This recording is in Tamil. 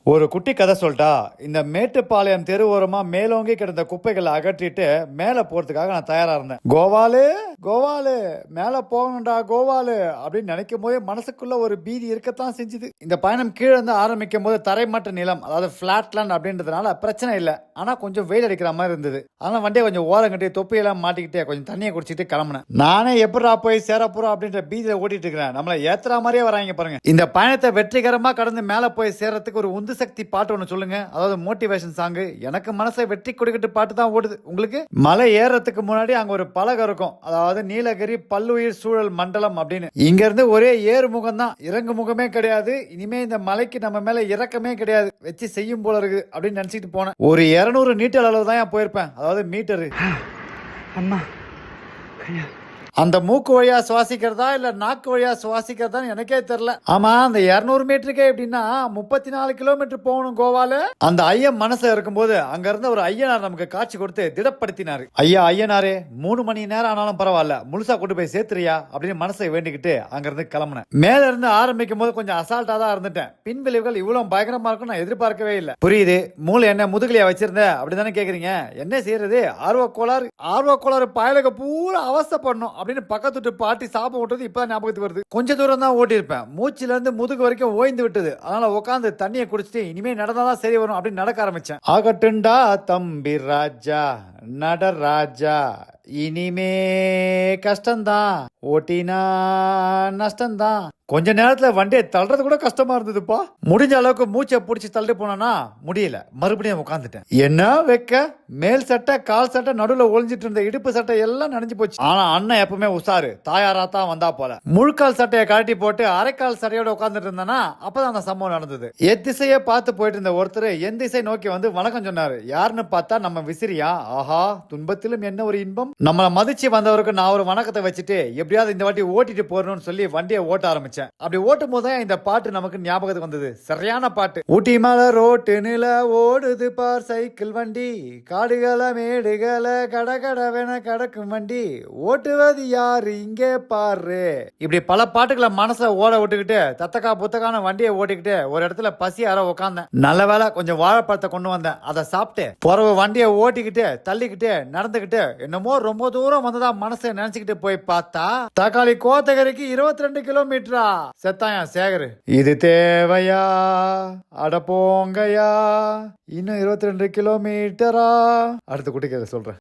ஒரு குட்டி கதை சொல்லிட்டா. இந்த மேட்டுப்பாளையம் தெரு ஓரமா மேலோங்கி கிடந்த குப்பைகளை அகற்றிட்டு மேல போறதுக்காக நான் தயாரா இருந்தேன். கோவாலு கோவாலு மேல போகணும்டா கோவாலு அப்படின்னு நினைக்கும் போது மனசுக்குள்ள ஒரு பீதி இருக்கத்தான் செஞ்சுது. இந்த பயணம் கீழே இருந்து ஆரம்பிக்கும் போது தரைமட்ட நிலம், அதாவது பிளாட் லேண்ட் அப்படின்றதுனால பிரச்சனை இல்லை. ஆனா கொஞ்சம் வெயில் அடிக்கிற மாதிரி இருந்தது. அதனால வண்டியை கொஞ்சம் ஓரம் கட்டி தொப்பியெல்லாம் மாட்டிக்கிட்டே கொஞ்சம் தண்ணியை குடிச்சிட்டு கிளம்புனேன். நானே எப்படா போய் சேர போறோம் அப்படின்ற பீதியில ஓட்டிட்டு இருக்கிறேன். நம்மள ஏத்துற மாதிரியே வராங்க பாருங்க. இந்த பயணத்தை வெற்றிகரமா கடந்து மேல போய் சேர்றதுக்கு ஒரு உந்து சக்தி பாட்டு ஒன்று சொல்லுங்க. அதாவது மோட்டிவேஷன் சாங். எனக்கு மனசை வெற்றி கொடுக்கிட்டு பாட்டு தான் ஓடுது. உங்களுக்கு மலை ஏறத்துக்கு முன்னாடி அங்க ஒரு பலகை இருக்கும். அதாவது நீலகிரி பல்லுயிர் சூழல் மண்டலம் அப்படின்னு. இங்க இருந்து ஒரே ஏறு முகம் தான், இறங்கு முகமே கிடையாது. இனிமே இந்த மலைக்கு நம்ம மேல இறக்கமே கிடையாது, வச்சு செய்யும் போல இருக்கு அப்படின்னு நினைச்சிட்டு போனேன். ஒரு 200 மீட்டர் அளவு தான் போயிருப்பேன். அதாவது மீட்டரு. அம்மா அந்த மூக்கு வழியா சுவாசிக்கிறதா இல்ல நாக்கு வழியா சுவாசிக்கிறதா எனக்கே தெரியல. ஆமா, அந்த 200 மீட்டருக்கே எப்படின்னா 34 கிலோமீட்டர் போகணும் கோவால. அந்த ஐயன் மனசுல இருக்கும்போது அங்க இருந்த ஒரு ஐயனார் நமக்கு காட்சி கொடுத்து திடப்படுத்தினாரு. ஐயா ஐயனாரே, 3 மணி நேரம் ஆனாலும் பரவாயில்ல, முழுசா கொண்டு போய் சேர்த்துறியா அப்படின்னு மனசை வேண்டிக்கிட்டு அங்க இருந்து கிளம்புனேன். மேல இருந்து ஆரம்பிக்கும் போது கொஞ்சம் அசால்ட்டா தான் இருந்துட்டேன். பின் விளைவுகள் இவ்வளவு பயங்கரமா இருக்கும் நான் எதிர்பார்க்கவே இல்லை. புரியுது, மூளை என்ன முதுகலையா வச்சிருந்த அப்படிதானே கேக்குறீங்க. என்ன செய்யறது, ஆர்வ கோளாறு பயலுக்கு பூரா அவஸ்தைப்படணும் அப்படின்னு பக்கத்து பாட்டி சாபம் ஓட்டுறது இப்பதான் ஞாபகத்துக்கு வருது. கொஞ்ச தூரம் தான் ஓட்டி இருப்பேன். மூச்சில இருந்து முதுகு வரைக்கும் ஓய்ந்து விட்டது. அதனால உட்காந்து தண்ணியை குடிச்சிட்டு இனிமே நடந்தாதான் சரி வரும் அப்படின்னு நடக்க ஆரம்பிச்சேன். ஆகட்டுண்டா தம்பி ராஜா நடராஜா, இனிமே கஷ்டம்தான், ஓட்டினா நஷ்டம்தான். கொஞ்ச நேரத்துல வண்டியை தள்ளுறது கூட கஷ்டமா இருந்ததுப்பா. முடிஞ்ச அளவுக்கு மூச்சை பிடிச்சி தள்ளி போனா முடியல, மறுபடியும் உட்காந்துட்டேன். என்ன வைக்க, மேல் சட்டை கால் சட்டை நடுவுல ஒளிஞ்சிட்டு இருந்த இடுப்பு சட்டை எல்லாம் நனைஞ்சு போச்சு. ஆனா அண்ணன் எப்பவுமே உசாரு, தாயாரா தான் வந்தா போல. முழுக்கால் சட்டையை கழட்டி போட்டு அரைக்கால் சட்டையோட உட்காந்துட்டு இருந்தானா அப்பதான் அந்த சம்பவம் நடந்தது. திசையே பார்த்து போயிட்டு இருந்த ஒருத்தர் என் திசை நோக்கி வந்து வணக்கம் சொன்னாரு. யாருன்னு பார்த்தா நம்ம விசிறியா. ஆஹா, துன்பத்திலும் என்ன ஒரு இன்பம். நம்மளை மதிச்சு வந்தவருக்கு நான் ஒரு வணக்கத்தை வச்சுட்டு எப்படியாவது இந்த வாட்டி ஓட்டிட்டு போறணும்னு சொல்லி வண்டியை ஓட்ட ஆரம்பிச்சேன். அப்படி ஓட்டும் போது இந்த பாட்டு நமக்கு ஞாபகத்துக்கு வந்தது. சரியான பாட்டு. ஊட்டி மலை ரோட்டு நில ஓடுது பார் சைக்கிள் வண்டி, காடுகளை மேடுகளை கடகடவென கடக்கும் வண்டி, ஓட்டுவது யாரு இங்கே பாரு. இப்படி பல பாட்டுகளை மனசுல ஓட விட்டுக்கிட்டு தத்தக்கா புத்தக்கான வண்டியை ஓட்டிக்கிட்டு ஒரு இடத்துல பசி அற உட்காந்தேன். நல்ல வேலை கொஞ்சம் வாழைப்பழத்தை கொண்டு வந்தேன். அதை சாப்பிட்டு புறவு வண்டியை ஓட்டிக்கிட்டு தள்ளிக்கிட்டு நடந்துக்கிட்டு என்னமோ ரொம்ப தூரம் வந்ததா மனசை நினைச்சுக்கிட்டு போய் பார்த்தா தக்காளி கோத்தகிரிக்கு 22 கிலோமீட்டரா. செத்தாயா சேகரு. இது தேவையா, அட போங்கயா, இன்னும் 22 கிலோமீட்டரா. அடுத்த குட்டிக்கு சொல்றேன்.